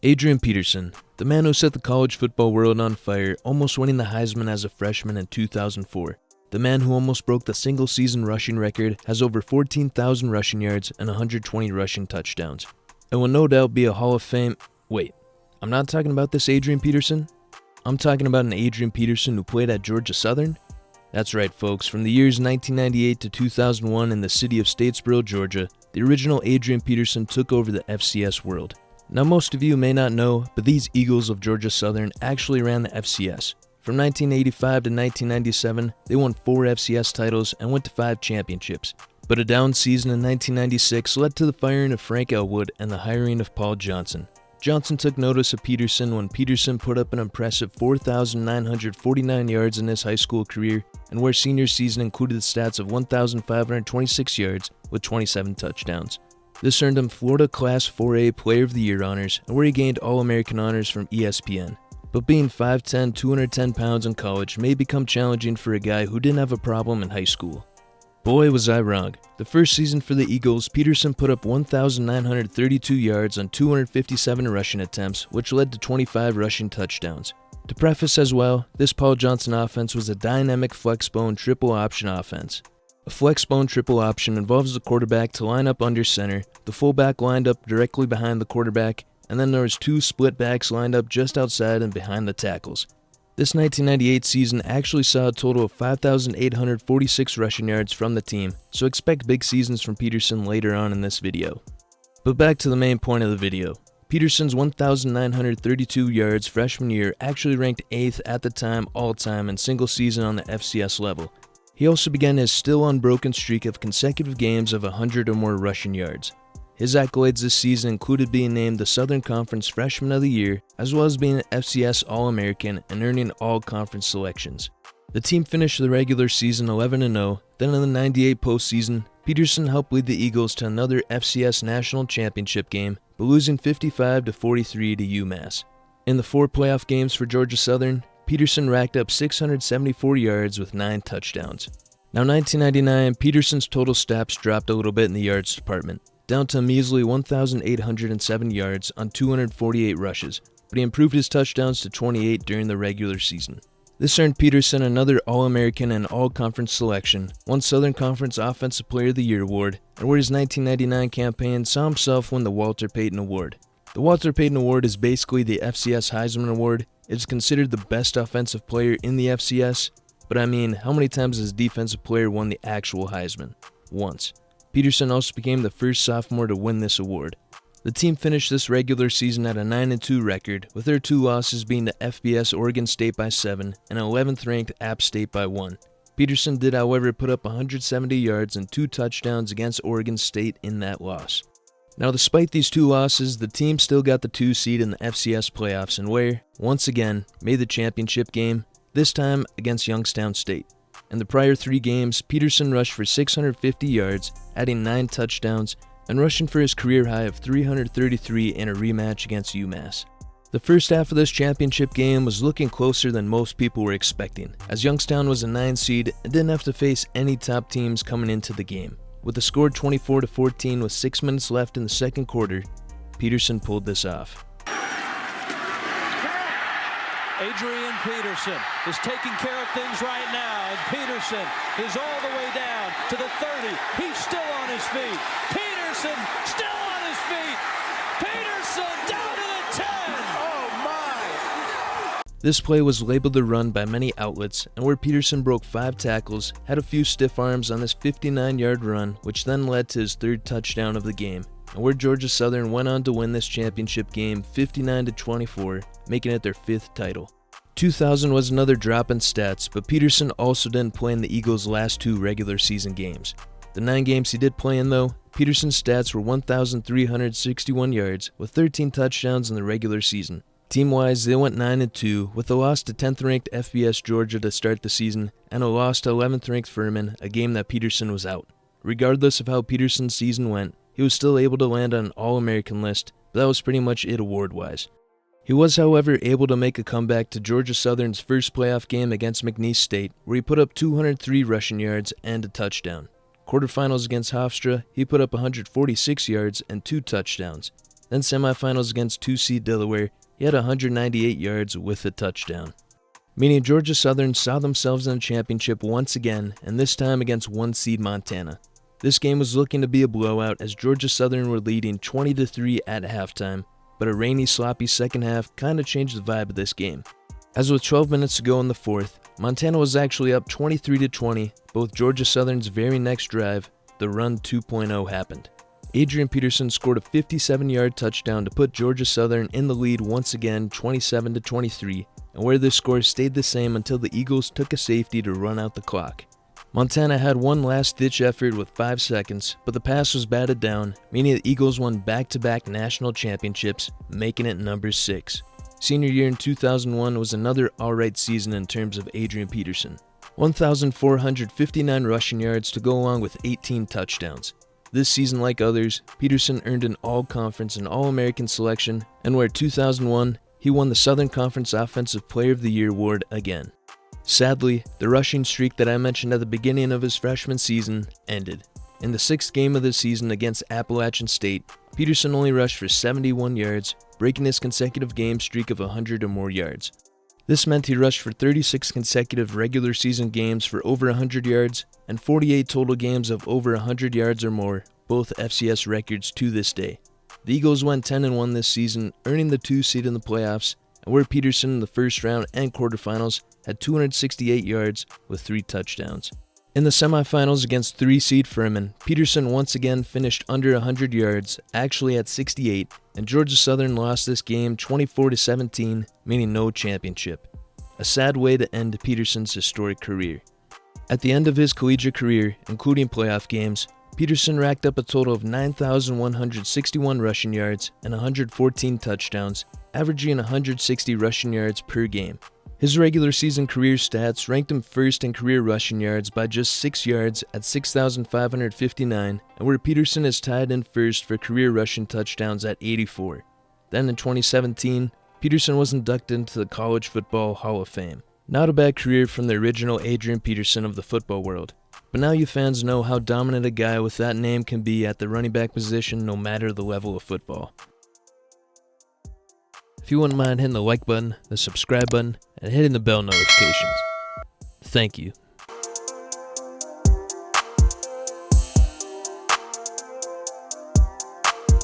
Adrian Peterson, the man who set the college football world on fire, almost winning the Heisman as a freshman in 2004. The man who almost broke the single-season rushing record, has over 14,000 rushing yards and 120 rushing touchdowns. And will no doubt be a Hall of Fame... Wait, I'm not talking about this Adrian Peterson? I'm talking about an Adrian Peterson who played at Georgia Southern? That's right, folks. From the years 1998 to 2001 in the city of Statesboro, Georgia, the original Adrian Peterson took over the FCS world. Now, most of you may not know, but these Eagles of Georgia Southern actually ran the FCS. From 1985 to 1997, they won 4 FCS titles and went to 5 championships. But a down season in 1996 led to the firing of Frank Elwood and the hiring of Paul Johnson. Johnson took notice of Peterson when Peterson put up an impressive 4,949 yards in his high school career, and where senior season included stats of 1,526 yards with 27 touchdowns. This earned him Florida Class 4A Player of the Year honors, and where he gained All-American honors from ESPN. But being 5'10", 210 pounds in college may become challenging for a guy who didn't have a problem in high school. Boy, was I wrong. The first season for the Eagles, Peterson put up 1,932 yards on 257 rushing attempts, which led to 25 rushing touchdowns. To preface as well, this Paul Johnson offense was a dynamic flexbone triple option offense. A flexbone triple option involves the quarterback to line up under center, the fullback lined up directly behind the quarterback, and then there's 2 split backs lined up just outside and behind the tackles. This 1998 season actually saw a total of 5,846 rushing yards from the team, so expect big seasons from Peterson later on in this video. But back to the main point of the video. Peterson's 1,932 yards freshman year actually ranked 8th at the time all-time in single season on the FCS level. He also began his still unbroken streak of consecutive games of 100 or more rushing yards. His accolades this season included being named the Southern Conference Freshman of the Year, as well as being an FCS All-American and earning all-conference selections. The team finished the regular season 11-0, then in the 98 postseason, Peterson helped lead the Eagles to another FCS National Championship game, but losing 55-43 to UMass. In the 4 playoff games for Georgia Southern, Peterson racked up 674 yards with 9 touchdowns. Now, 1999, Peterson's total stats dropped a little bit in the yards department, down to a measly 1,807 yards on 248 rushes, but he improved his touchdowns to 28 during the regular season. This earned Peterson another All-American and All-Conference selection, one Southern Conference Offensive Player of the Year award, and where his 1999 campaign saw himself win the Walter Payton Award. The Walter Payton Award is basically the FCS Heisman Award. It is considered the best offensive player in the FCS, but I mean, how many times has a defensive player won the actual Heisman? Once. Peterson also became the first sophomore to win this award. The team finished this regular season at a 9-2 record, with their 2 losses being to FBS Oregon State by 7 and 11th ranked App State by 1. Peterson did, however, put up 170 yards and 2 touchdowns against Oregon State in that loss. Now, despite these 2 losses, the team still got the 2 seed in the FCS playoffs and where, once again, made the championship game, this time against Youngstown State. In the prior 3 games, Peterson rushed for 650 yards, adding 9 touchdowns, and rushing for his career high of 333 in a rematch against UMass. The first half of this championship game was looking closer than most people were expecting, as Youngstown was a 9 seed and didn't have to face any top teams coming into the game. With the score 24-14 with 6 minutes left in the second quarter, Peterson pulled this off. Adrian Peterson is taking care of things right now, and Peterson is all the way down to the 30. He's still on his feet. Peterson still on his feet. Peterson down to the 10. Oh my! This play was labeled a run by many outlets, and where Peterson broke 5 tackles, had a few stiff arms on this 59-yard run, which then led to his 3rd touchdown of the game, and where Georgia Southern went on to win this championship game 59-24, making it their 5th title. 2000 was another drop in stats, but Peterson also didn't play in the Eagles' last 2 regular season games. The 9 games he did play in, though, Peterson's stats were 1,361 yards with 13 touchdowns in the regular season. Team-wise, they went 9-2 with a loss to 10th-ranked FBS Georgia to start the season and a loss to 11th-ranked Furman, a game that Peterson was out. Regardless of how Peterson's season went, he was still able to land on an All-American list, but that was pretty much it award-wise. He was, however, able to make a comeback to Georgia Southern's first playoff game against McNeese State, where he put up 203 rushing yards and a touchdown. Quarterfinals against Hofstra, he put up 146 yards and 2 touchdowns. Then semifinals against 2-seed Delaware, he had 198 yards with a touchdown. Meaning Georgia Southern saw themselves in the championship once again, and this time against 1-seed Montana. This game was looking to be a blowout as Georgia Southern were leading 20-3 at halftime, but a rainy, sloppy second half kinda changed the vibe of this game. As with 12 minutes to go in the fourth, Montana was actually up 23-20, both Georgia Southern's very next drive, the Run 2.0 happened. Adrian Peterson scored a 57-yard touchdown to put Georgia Southern in the lead once again 27-23, and where this score stayed the same until the Eagles took a safety to run out the clock. Montana had one last-ditch effort with 5 seconds, but the pass was batted down, meaning the Eagles won back-to-back national championships, making it number 6. Senior year in 2001 was another alright season in terms of Adrian Peterson. 1,459 rushing yards to go along with 18 touchdowns. This season, like others, Peterson earned an All-Conference and All-American selection, and where 2001, he won the Southern Conference Offensive Player of the Year award again. Sadly, the rushing streak that I mentioned at the beginning of his freshman season ended. In the 6th game of the season against Appalachian State, Peterson only rushed for 71 yards, breaking his consecutive game streak of 100 or more yards. This meant he rushed for 36 consecutive regular season games for over 100 yards, and 48 total games of over 100 yards or more, both FCS records to this day. The Eagles went 10-1 this season, earning the 2 seed in the playoffs, and where Peterson in the first round and quarterfinals had 268 yards with 3 touchdowns. In the semifinals against 3-seed Furman, Peterson once again finished under 100 yards, actually at 68, and Georgia Southern lost this game 24-17, meaning no championship. A sad way to end Peterson's historic career. At the end of his collegiate career, including playoff games, Peterson racked up a total of 9,161 rushing yards and 114 touchdowns, averaging 160 rushing yards per game. His regular season career stats ranked him first in career rushing yards by just 6 yards at 6,559, and where Peterson is tied in first for career rushing touchdowns at 84. Then in 2017, Peterson was inducted into the College Football Hall of Fame. Not a bad career from the original Adrian Peterson of the football world. But now you fans know how dominant a guy with that name can be at the running back position no matter the level of football. If you wouldn't mind hitting the like button, the subscribe button, and hitting the bell notifications. Thank you.